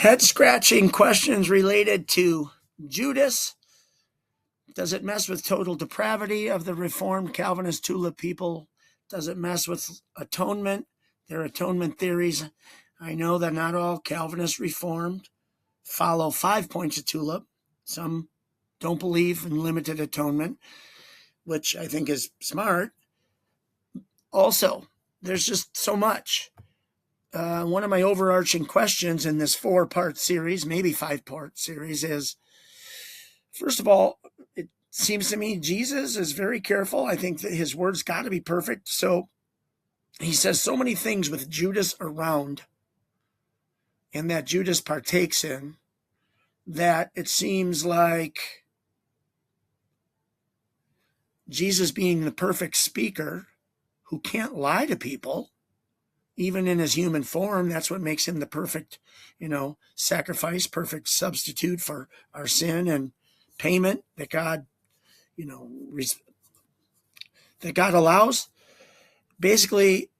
Head-scratching questions related to Judas. Does it mess with total depravity of the Reformed Calvinist tulip people? Does it mess with atonement, their atonement theories? I know that not all Calvinist Reformed follow 5 points of tulip. Some don't believe in limited atonement, which I think is smart. Also, there's just so much. One of my overarching questions in this 4-part series, maybe 5-part series, is, first of all, it seems to me Jesus is very careful. I think that his words got to be perfect. So he says so many things with Judas around and that Judas partakes in that it seems like Jesus, being the perfect speaker who can't lie to people, even in his human form, that's what makes him the perfect, sacrifice, perfect substitute for our sin and payment that God, that God allows. Basically,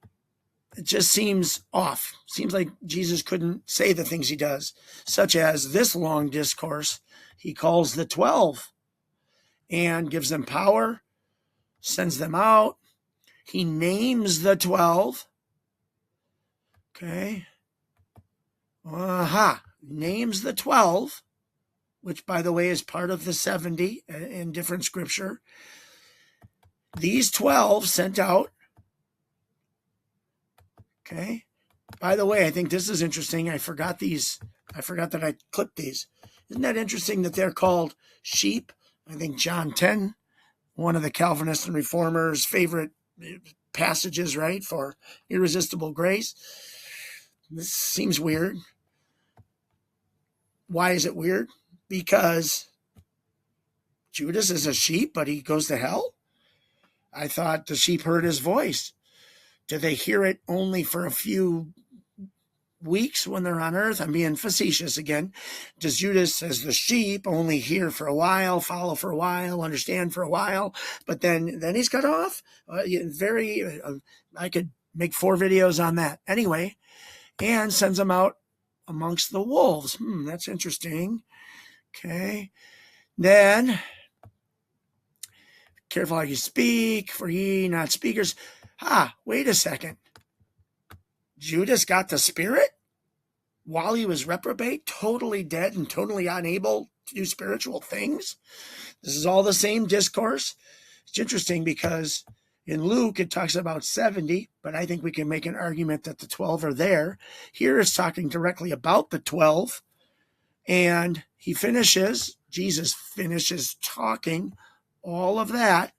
it just seems off. Seems like Jesus couldn't say the things he does, such as this long discourse. He calls the 12 and gives them power, sends them out. He names the 12. Okay. Names the 12, which, by the way, is part of the 70 in different scripture. These 12 sent out. Okay. By the way, I think this is interesting. I forgot that I clipped these. Isn't that interesting that they're called sheep? I think John 10, one of the Calvinists and Reformers' favorite passages, right, for irresistible grace. This seems weird. Why is it weird? Because Judas is a sheep, but he goes to hell? I thought the sheep heard his voice. Do they hear it only for a few weeks when they're on earth? I'm being facetious again. Does Judas, as the sheep, only hear for a while, follow for a while, understand for a while, but then he's cut off? I could make 4 videos on that. Anyway, and sends them out amongst the wolves. That's interesting. Okay. Then, careful how you speak, for ye not speakers. Wait a second. Judas got the Spirit while he was reprobate, totally dead and totally unable to do spiritual things? This is all the same discourse. It's interesting because in Luke, it talks about 70, but I think we can make an argument that the 12 are there. Here it's talking directly about the 12, and Jesus finishes talking all of that,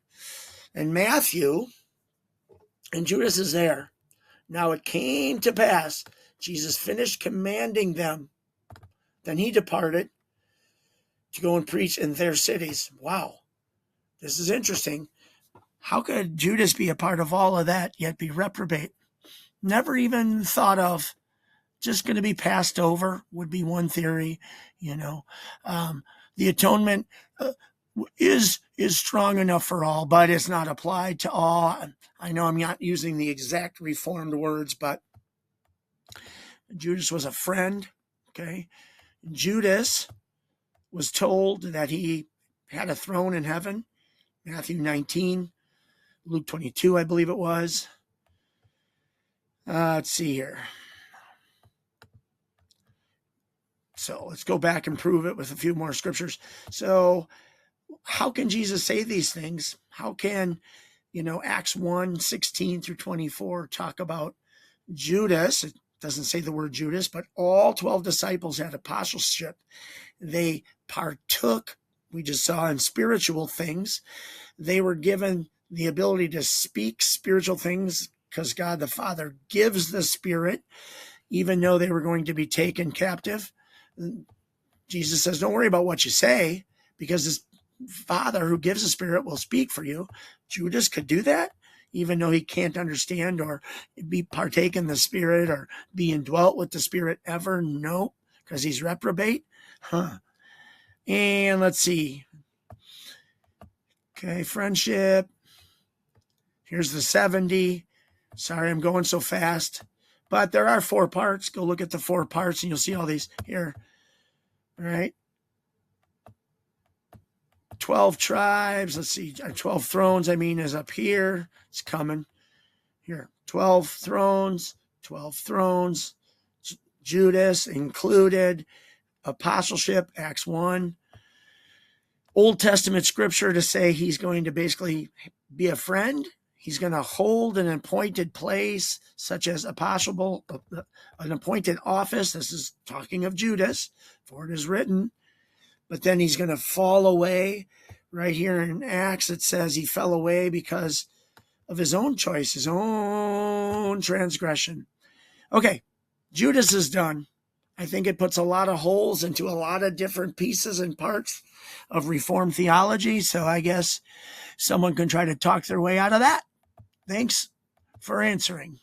and Matthew, and Judas is there. Now it came to pass, Jesus finished commanding them. Then he departed to go and preach in their cities. Wow, this is interesting. How could Judas be a part of all of that, yet be reprobate? Never even thought of. Just going to be passed over would be one theory. The atonement is strong enough for all, but it's not applied to all. I know I'm not using the exact Reformed words, but Judas was a friend. Okay. Judas was told that he had a throne in heaven. Matthew 19, Luke 22, I believe it was. Let's see here. So let's go back and prove it with a few more scriptures. So how can Jesus say these things? How can, Acts 1, 16 through 24 talk about Judas? It doesn't say the word Judas, but all 12 disciples had apostleship. They partook, we just saw, in spiritual things. They were given the ability to speak spiritual things because God the Father gives the Spirit, even though they were going to be taken captive. Jesus says, don't worry about what you say, because this Father who gives the Spirit will speak for you. Judas could do that, even though he can't understand or partake in the Spirit or be indwelt with the Spirit ever. No, because he's reprobate. And let's see. Okay, friendship. Here's the 70. Sorry, I'm going so fast. But there are 4 parts. Go look at the 4 parts and you'll see all these here. All right. 12 tribes. Let's see. 12 thrones, is up here. It's coming. Here. 12 thrones. 12 thrones. Judas included. Apostleship, Acts 1. Old Testament scripture to say he's going to basically be a friend. He's going to hold an appointed place, such as apostleship, an appointed office. This is talking of Judas, for it is written. But then he's going to fall away. Right here in Acts, it says he fell away because of his own choice, his own transgression. Okay, Judas is done. I think it puts a lot of holes into a lot of different pieces and parts of Reformed theology. So I guess someone can try to talk their way out of that. Thanks for answering.